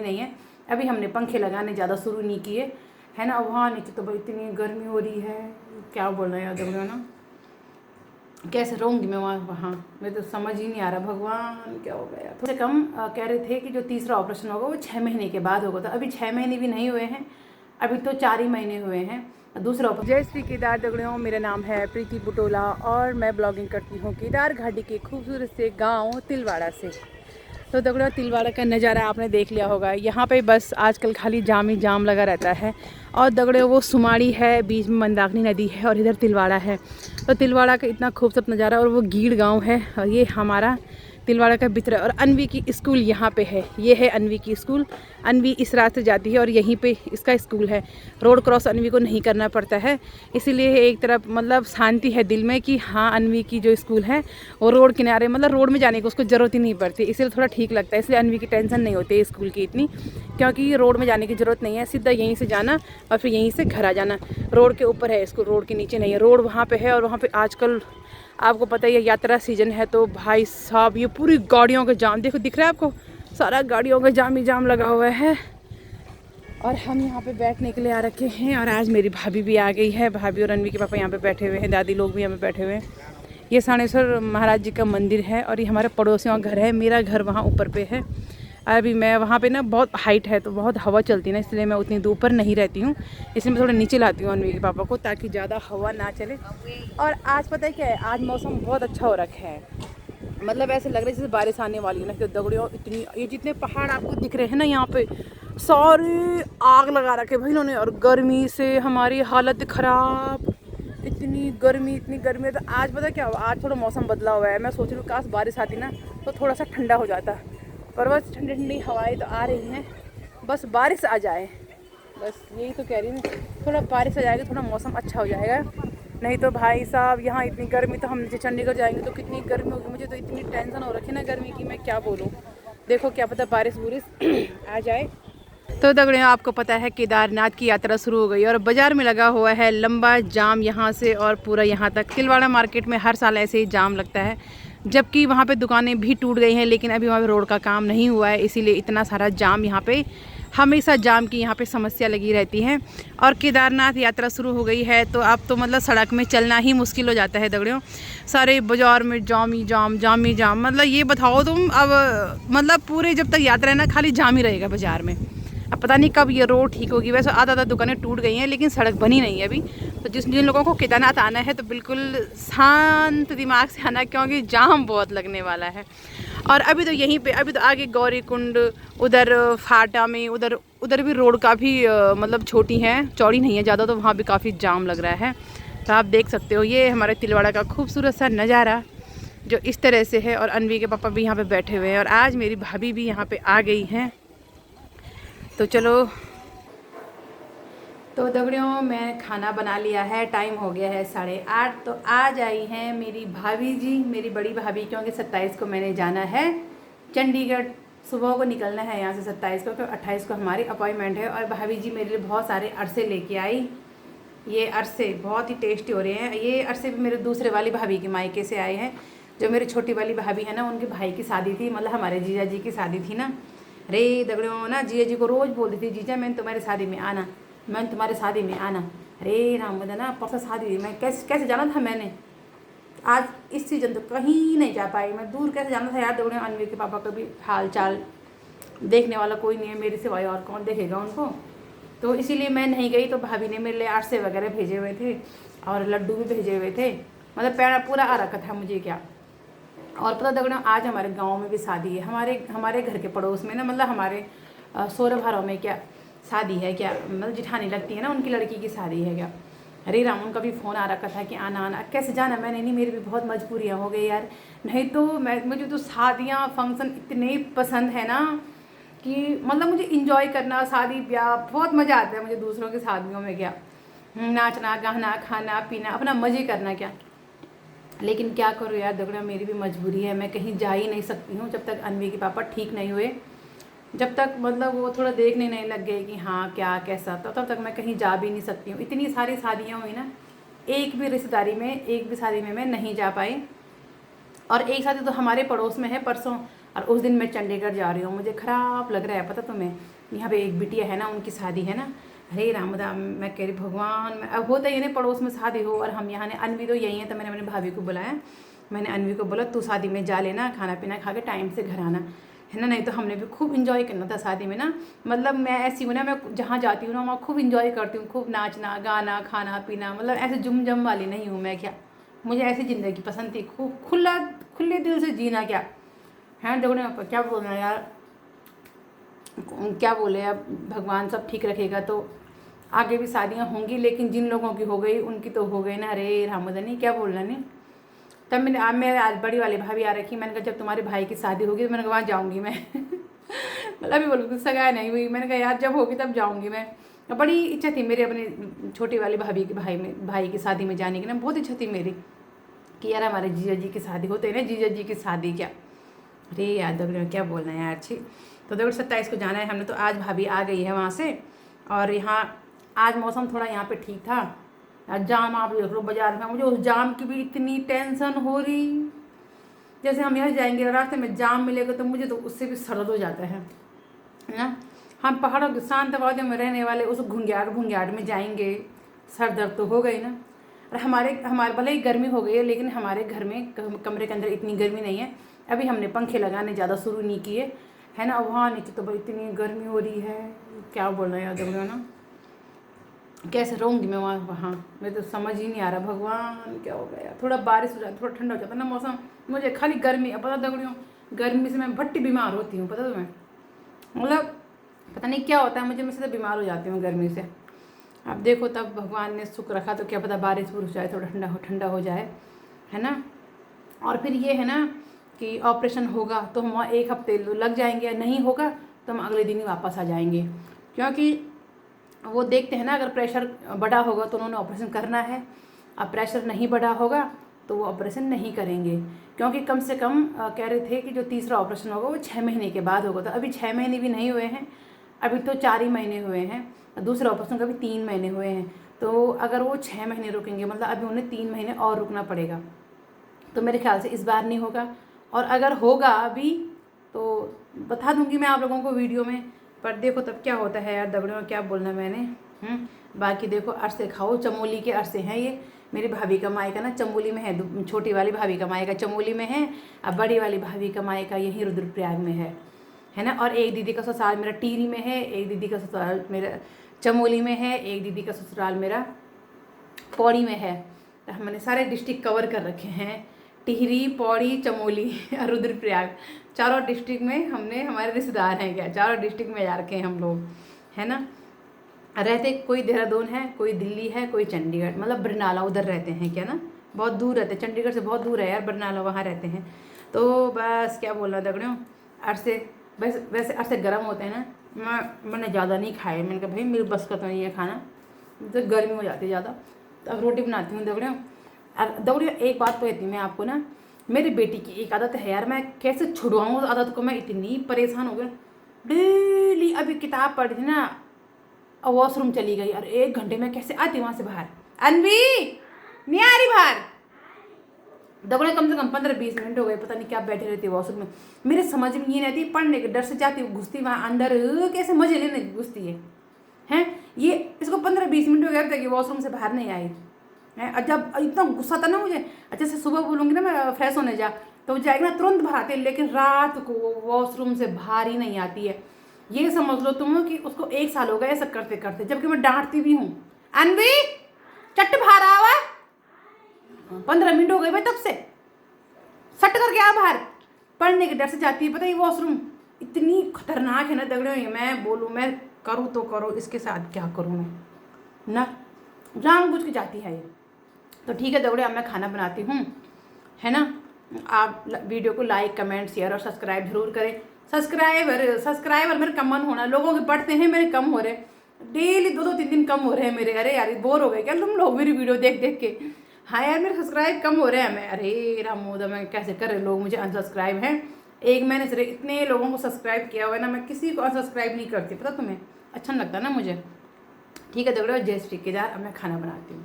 नहीं है। अभी हमने पंखे लगाने ज़्यादा शुरू नहीं किए है ना। वहाँ नीचे तो भाई इतनी गर्मी हो रही है, क्या बोल रहे हैं यार ना, कैसे रहूँगी मैं वहाँ मैं तो समझ ही नहीं आ रहा। भगवान क्या हो गया। थोड़े कम कह रहे थे कि जो तीसरा ऑपरेशन होगा वो 6 महीने के बाद होगा, तो अभी 6 महीने भी नहीं हुए हैं, अभी तो 4 ही महीने हुए हैं दूसरा ऑपरेशन। जय श्री केदार दगड़ियों, मेरा नाम है प्रीति बुटोला और मैं ब्लॉगिंग करती हूँ केदार घाटी के खूबसूरत से गाँव तिलवाड़ा से। तो दगड़ियों तिलवाड़ा का नज़ारा आपने देख लिया होगा। यहाँ पे बस आजकल खाली जाम ही जाम लगा रहता है। और दगड़ियों वो सुमाड़ी है, बीच में मंदाकिनी नदी है और इधर तिलवाड़ा है। तो तिलवाड़ा का इतना खूबसूरत नज़ारा, और वो गीड़ गांव है और ये हमारा तिलवाड़ा का बितर। और अनवी की स्कूल यहाँ पे है, ये है अनवी की स्कूल। अनवी इस रास्ते जाती है और यहीं पे इसका स्कूल है। रोड क्रॉस अनवी को नहीं करना पड़ता है, इसीलिए एक तरफ मतलब शांति है दिल में कि हाँ अनवी की जो स्कूल है वो रोड किनारे, मतलब रोड में जाने की उसको ज़रूरत ही नहीं पड़ती, इसलिए थोड़ा ठीक लगता है। इसलिए अनवी की टेंशन नहीं होती है स्कूल की इतनी, क्योंकि रोड में जाने की ज़रूरत नहीं है, सीधा यहीं से जाना और फिर यहीं से घर आ जाना। रोड के ऊपर है स्कूल, रोड के नीचे नहीं है। रोड वहाँ पे है और वहाँ पे आजकल आपको पता ही है यात्रा सीजन है, तो भाई साहब ये पूरी गाड़ियों का जाम देखो, दिख रहा है आपको, सारा गाड़ियों का जाम ही जाम लगा हुआ है। और हम यहाँ पे बैठने के लिए आ रखे हैं और आज मेरी भाभी भी आ गई है। भाभी और अनवी के पापा यहाँ पे बैठे हुए हैं, दादी लोग भी यहाँ पे बैठे हुए हैं। ये सानेश्वर महाराज जी का मंदिर है और ये हमारे पड़ोसियों का घर है। मेरा घर वहाँ ऊपर पे है। अभी मैं वहाँ पे ना बहुत हाइट है तो बहुत हवा चलती है ना, इसलिए मैं उतनी दूर पर नहीं रहती हूँ, इसलिए मैं थोड़ा नीचे लाती हूँ अनवी के पापा को, ताकि ज़्यादा हवा ना चले। और आज पता है क्या है, आज मौसम बहुत अच्छा हो रखा है, मतलब ऐसे लग रहा है जैसे बारिश आने वाली है ना। कि दगड़ियों इतनी, ये जितने पहाड़ आपको दिख रहे हैं ना यहाँ पे, सारे आग लगा रखे भाई इन्होंने, और गर्मी से हमारी हालत ख़राब। इतनी गर्मी है। तो आज पता क्या हुआ, आज थोड़ा मौसम बदला हुआ है। मैं सोच रही हूँ काश बारिश आती ना तो थोड़ा सा ठंडा हो जाता, पर बस ठंडी ठंडी हवाएं तो आ रही हैं, बस बारिश आ जाए, बस यही तो कह रही हूँ। थोड़ा बारिश आ जाएगी, थोड़ा मौसम अच्छा हो जाएगा। नहीं तो भाई साहब यहाँ इतनी गर्मी, तो हम नीचे चंडीगढ़ जाएंगे तो कितनी गर्मी होगी। मुझे तो इतनी टेंशन हो रखी ना गर्मी की, मैं क्या बोलूँ। देखो क्या पता बारिश बुरिश आ जाए। तो दगड़ियों आपको पता है केदारनाथ की यात्रा शुरू हो गई और बाज़ार में लगा हुआ है लंबा जाम, यहाँ से और पूरा यहाँ तक। तिलवाड़ा मार्केट में हर साल ऐसे ही जाम लगता है, जबकि वहाँ पे दुकानें भी टूट गई हैं, लेकिन अभी वहाँ पे रोड का काम नहीं हुआ है, इसीलिए इतना सारा जाम यहाँ पे, हमेशा जाम की यहाँ पे समस्या लगी रहती है। और केदारनाथ यात्रा शुरू हो गई है तो अब तो मतलब सड़क में चलना ही मुश्किल हो जाता है दगड़ियों। सारे बाज़ार में जाम ही जाम, मतलब ये बताओ तुम, अब मतलब पूरे जब तक यात्रा है ना खाली जाम ही रहेगा बाज़ार में। अब पता नहीं कब ये रोड ठीक होगी। वैसे आधा दुकानें टूट गई हैं लेकिन सड़क बनी नहीं है अभी। तो जिन लोगों को केदारनाथ आना है तो बिल्कुल शांत दिमाग से आना, क्योंकि जाम बहुत लगने वाला है। और अभी तो यहीं पे, अभी तो आगे गौरी कुंड, उधर फाटा में, उधर भी रोड काफ़ी मतलब छोटी हैं, चौड़ी नहीं है ज़्यादा, तो वहाँ भी काफ़ी जाम लग रहा है। तो आप देख सकते हो ये हमारे तिलवाड़ा का खूबसूरत सा नज़ारा जो इस तरह से है। और अनवी के पापा भी यहाँ पे बैठे हुए हैं और आज मेरी भाभी भी यहाँ पे आ गई हैं। तो चलो, तो दगड़ियों मैं खाना बना लिया है, टाइम हो गया है 8:30। तो आज आई हैं मेरी भाभी जी, मेरी बड़ी भाभी, क्योंकि 27 को मैंने जाना है चंडीगढ़। सुबह को निकलना है यहाँ से 27 को, तो 28 को हमारी अपॉइंटमेंट है। और भाभी जी मेरे लिए बहुत सारे अरसे लेके आई। ये अरसे बहुत ही टेस्टी हो रहे हैं। ये अरसे भी मेरे दूसरे वाली भाभी के मायके से आए हैं। जो मेरी छोटी वाली भाभी है ना, उनके भाई की शादी थी, मतलब हमारे जीजा जी की शादी थी ना। रे दगड़ियों ना जीजा जी को रोज़ बोलती थी, जीजा मैंने तुम्हारी शादी में आना, मैंने तुम्हारे शादी में आना। अरे राम मुझे ना परसों शादी, मैं कैसे जाना था मैंने। आज इस सीजन तो कहीं नहीं जा पाई मैं, दूर कैसे जाना था यार। दगड़ियों अनवी के पापा का भी हाल चाल देखने वाला कोई नहीं है मेरे सिवाय, और कौन देखेगा उनको। तो इसीलिए मैं नहीं गई। तो भाभी ने मेरे लिए अरसे वगैरह भेजे हुए थे और लड्डू भी भेजे हुए थे, मतलब पैरा पूरा आ रखा था मुझे क्या। और पता दगड़ियों आज हमारे गांव में भी शादी है, हमारे घर के पड़ोस में ना, मतलब हमारे सौरभारों में क्या शादी है क्या, मतलब जिठानी लगती है ना उनकी लड़की की शादी है क्या। अरे राम, उनका भी फ़ोन आ रखा था कि आना आना, कैसे जाना मैंने नहीं, मेरी भी बहुत मजबूरियाँ हो गई यार। नहीं तो मुझे तो शादियाँ फंक्शन इतने पसंद है ना कि मतलब मुझे इंजॉय करना, शादी ब्याह बहुत मज़ा आता है मुझे दूसरों की शादियों में क्या, नाचना गाना खाना पीना, अपना मज़े करना क्या। लेकिन क्या करूँ यार दगड़ा, मेरी भी मजबूरी है, मैं कहीं जा ही नहीं सकती हूँ जब तक अनवी के पापा ठीक नहीं हुए, जब तक मतलब वो थोड़ा देखने नहीं लग गए कि हाँ क्या कैसा, तो तब तक मैं कहीं जा भी नहीं सकती हूँ। इतनी सारी शादियाँ हुई ना, एक भी शादी में मैं नहीं जा पाई। और एक शादी तो हमारे पड़ोस में है, परसों और उस दिन मैं चंडीगढ़ जा रही हूँ, मुझे ख़राब लग रहा है, पता तुम्हें। यहाँ पे एक बिटिया है ना, उनकी शादी है ना। अरे राम राम, मैं कह रही भगवान, मैं अब होता ही नहीं पड़ोस में शादी हो और हम यहाँ ने। अनवी तो यही है, तो मैंने अपनी भाभी को बुलाया। मैंने अनवी को बोला तू शादी में जा लेना, खाना पीना खा के टाइम से घर आना, है ना। नहीं तो हमने भी खूब इन्जॉय करना था शादी में ना। मतलब मैं ऐसी हूँ ना, मैं जहाँ जाती हूँ ना वहाँ खूब इन्जॉय करती हूँ, खूब नाचना गाना खाना पीना, मतलब ऐसे जुम जम वाली नहीं हूँ मैं। क्या मुझे ऐसी ज़िंदगी पसंद थी, खूब खुले दिल से जीना। क्या है देखो ना, क्या बोलना यार, क्या बोले। अब भगवान सब ठीक रखेगा तो आगे भी शादियाँ होंगी, लेकिन जिन लोगों की हो गई उनकी तो हो गई ना। अरे रामदनी, क्या बोलना नहीं। तब मैंने आज मेरे आज बड़ी वाली भाभी आ रखी, मैंने कहा जब तुम्हारे भाई की शादी होगी तो मैंने कहा वहाँ जाऊँगी मैं। मतलब अभी बोलूँ सगाई नहीं हुई, मैंने कहा यार जब होगी तब जाऊँगी मैं। बड़ी इच्छा थी मेरी अपनी छोटी वाली भाभी की भाई की शादी में जाने की ना, बहुत इच्छा थी मेरी कि यार हमारे जीजा जी की शादी होते हैं ना, जीजा जी की शादी। क्या अरे यार दगड़े क्या बोलना है यार। अच्छी तो दगड़ 27 को जाना है हमने, तो आज भाभी आ गई है वहाँ से। और यहाँ आज मौसम थोड़ा यहाँ पे ठीक था। आज जाम आप देख लो बाजार में, मुझे उस जाम की भी इतनी टेंशन हो रही। जैसे हम यहाँ जाएंगे रास्ते में जाम मिलेगा तो मुझे तो उससे भी सरद हो जाता है ना। हम पहाड़ों के शांत वादियों में रहने वाले उस घुंघियाट में जाएंगे, सर दर्द तो हो गई ना। और हमारे भले ही गर्मी हो गई है, लेकिन हमारे घर में कमरे के अंदर इतनी गर्मी नहीं है। अभी हमने पंखे लगाने ज़्यादा शुरू नहीं किए, है ना। वहाँ नीचे तो भाई इतनी गर्मी हो रही है, क्या बोल रहे हैं यार ना। कैसे रहूँगी मैं वहाँ मैं तो समझ ही नहीं आ रहा। भगवान क्या हो गया, थोड़ा बारिश हो जाए, थोड़ा ठंडा हो जाता ना मौसम। मुझे खाली गर्मी, अब पता दगड़ियों गर्मी से मैं भट्टी बीमार होती हूँ, पता तुम्हें। मतलब पता नहीं क्या होता है मुझे, मैं सीधे बीमार हो जाती हूँ गर्मी से। अब देखो तब भगवान ने सुख रखा तो क्या पता बारिश बुरिश जाए, थोड़ा ठंडा हो जाए, है ना। और फिर ये है ना कि ऑपरेशन होगा तो हम वहाँ 1 हफ्ते लग जाएंगे, नहीं होगा तो हम अगले दिन ही वापस आ जाएंगे। क्योंकि वो देखते हैं ना, अगर प्रेशर बढ़ा होगा तो उन्होंने ऑपरेशन करना है, अब प्रेशर नहीं बढ़ा होगा तो वो ऑपरेशन नहीं करेंगे। क्योंकि कम से कम कह रहे थे कि जो तीसरा ऑपरेशन होगा वो 6 महीने के बाद होगा। तो अभी 6 महीने भी नहीं हुए हैं, अभी तो 4 ही महीने हुए हैं, दूसरा ऑपरेशन का भी 3 महीने हुए हैं। तो अगर वो 6 महीने रुकेंगे, मतलब अभी उन्हें 3 महीने और रुकना पड़ेगा। तो मेरे ख्याल से इस बार नहीं होगा, और अगर होगा अभी तो बता दूंगी मैं आप लोगों को वीडियो में। पर देखो तब क्या होता है यार दगड़ों, क्या बोलना मैंने। बाकी देखो अरसे खाओ, चमोली के अरसे हैं ये। मेरी भाभी का मायका ना चमोली में है, छोटी वाली भाभी का मायका चमोली में है, अब बड़ी वाली भाभी का मायका यहीं रुद्रप्रयाग में है ना। और एक दीदी का ससुराल मेरा टिहरी में है, एक दीदी का ससुराल मेरा चमोली में है, एक दीदी का ससुराल मेरा पौड़ी में है। तो मैंने सारे डिस्ट्रिक्ट कवर कर रखे हैं, टिहरी पौड़ी चमोली और रुद्रप्रयाग, चारों डिस्ट्रिक्ट में हमने हमारे रिश्तेदार हैं। क्या चारों डिस्ट्रिक्ट में जा रखे हैं हम लोग, है ना। रहते कोई देहरादून है, कोई दिल्ली है, कोई चंडीगढ़, मतलब बरनाला उधर रहते हैं। क्या ना, बहुत दूर रहते हैं, चंडीगढ़ से बहुत दूर है यार बरनाला, वहाँ रहते हैं। तो बस क्या बोलना दगड़ियों, अरसे वैसे अरसे गर्म होते हैं ना। मैंने ज़्यादा नहीं खाए, मैंने कहा भाई मेरे बस का तो नहीं है खाना, तो गर्मी हो जाती है ज़्यादा। तो अब रोटी बनाती हूँ दगड़ियों। दगड़ियों एक बात कहती हूँ मैं आपको ना, मेरी बेटी की एक आदत है यार, मैं कैसे छुड़वाऊँ उस आदत को। मैं इतनी परेशान हो गई, डेली अभी किताब पढ़ थी ना, वॉशरूम चली गई और 1 घंटे में कैसे आती वहाँ से बाहर। अनवी नहीं आ रही बाहर, दगड़े कम से कम 15-20 मिनट हो गए, पता नहीं क्या बैठे रहती है वॉशरूम में। मेरे समझ में ये नहीं आती, पढ़ने के डर से जाती हूँ, घुसती वहाँ अंदर, कैसे मजे लेने घुसती है हैं ये। इसको 15-20 मिनट हो गए अब तक ये वॉशरूम से बाहर नहीं आई है। और जब इतना गुस्सा था ना मुझे, अच्छा से सुबह बोलूँगी ना मैं फ्रेश होने जा, तो जाएगी ना तुरंत बाहर आती है, लेकिन रात को वॉशरूम से बाहर ही नहीं आती है। ये समझ लो तुम कि उसको 1 साल हो गया ऐसा करते करते, जबकि मैं डांटती भी हूँ। अनवी चट बाहर आ हुआ, 15 मिनट हो गए भाई तब से, सट करके आ बाहर। पढ़ने के डर से जाती है, पता है वॉशरूम इतनी खतरनाक है ना दगड़े। मैं बोलूँ मैं करूँ तो करूँ, इसके साथ क्या करूँ मैं ना, जानबूझ के जाती है ये। तो ठीक है दगड़े, अब मैं खाना बनाती हूँ, है ना। आप वीडियो को लाइक कमेंट शेयर और सब्सक्राइब जरूर करें। सब्सक्राइबर मेरे कम होना, लोगों के बढ़ते हैं मेरे कम हो रहे, डेली 2-3 दिन कम हो रहे हैं मेरे। अरे यार बोर हो गए क्या तुम लोग मेरी वीडियो देख देख के। हाँ यार मेरे सब्सक्राइब कम हो रहे हैं। मैं अरे रामोदा मैं कैसे कर रहे लोग मुझे अनसब्सक्राइब हैं। 1 महीने से इतने लोगों को सब्सक्राइब किया हुआ है ना, मैं किसी को अनसब्सक्राइब नहीं करती, पता तुम्हें, अच्छा नहीं लगता ना मुझे। ठीक है दगड़ो, जय श्री केदार। अब मैं खाना बनाती हूँ।